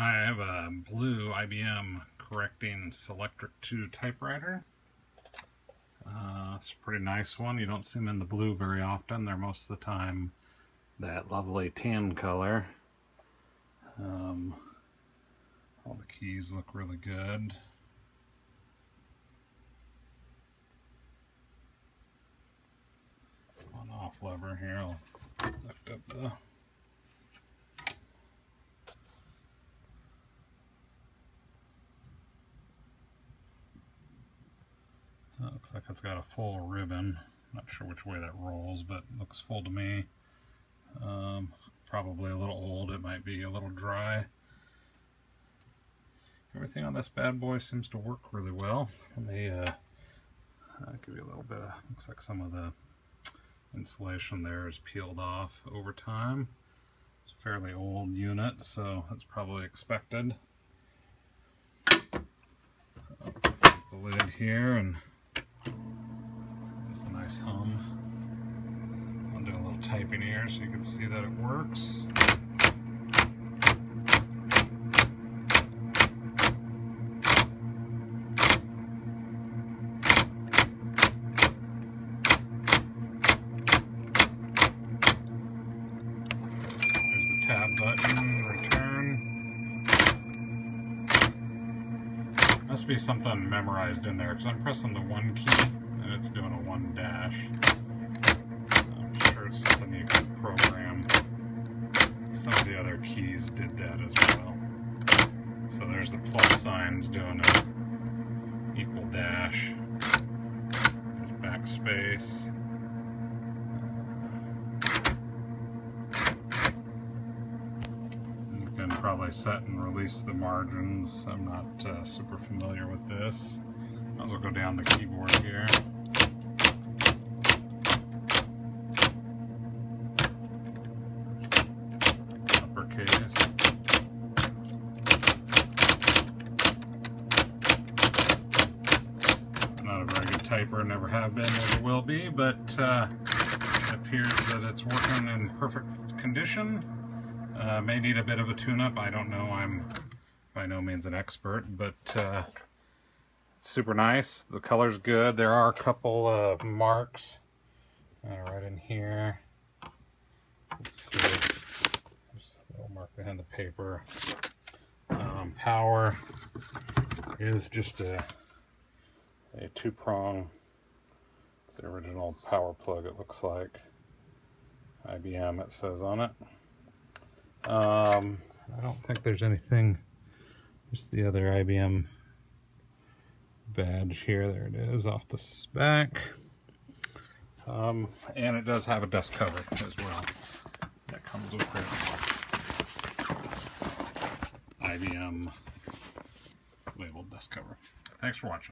I have a blue IBM correcting Selectric 2 typewriter. It's a pretty nice one. You don't see them in the blue very often. They're most of the time that lovely tan color. All the keys look really good. On-off lever here. I'll lift up the looks like it's got a full ribbon. Not sure which way that rolls, but it looks full to me. Probably a little old. It might be a little dry. Everything on this bad boy seems to work really well. And they I'll give you a little bit of, looks like some of the insulation there is peeled off over time. It's a fairly old unit, so that's probably expected. Close the lid here, and there's a nice hum. I'll do a little typing here so you can see that it works. There's the tab button, return. Must be something memorized in there because I'm pressing the 1 key and it's doing a 1 dash. I'm sure it's something you can program. Some of the other keys did that as well. So there's the plus signs doing an equal dash. There's backspace. You can probably set and release the margins. I'm not super familiar with this. Might as well go down the keyboard here. Uppercase. I'm not a very good typer, never have been, never will be, but it appears that it's working in perfect condition. May need a bit of a tune-up. I don't know. I'm by no means an expert, but it's super nice. The color's good. There are a couple of marks right in here. Let's see. There's a little mark behind the paper. Power is just a 2-prong. It's the original power plug, it looks like. IBM, it says on it. I don't think there's anything, just the other IBM badge here. There it is off the back. And it does have a dust cover as well that comes with it. IBM labeled dust cover. Thanks for watching.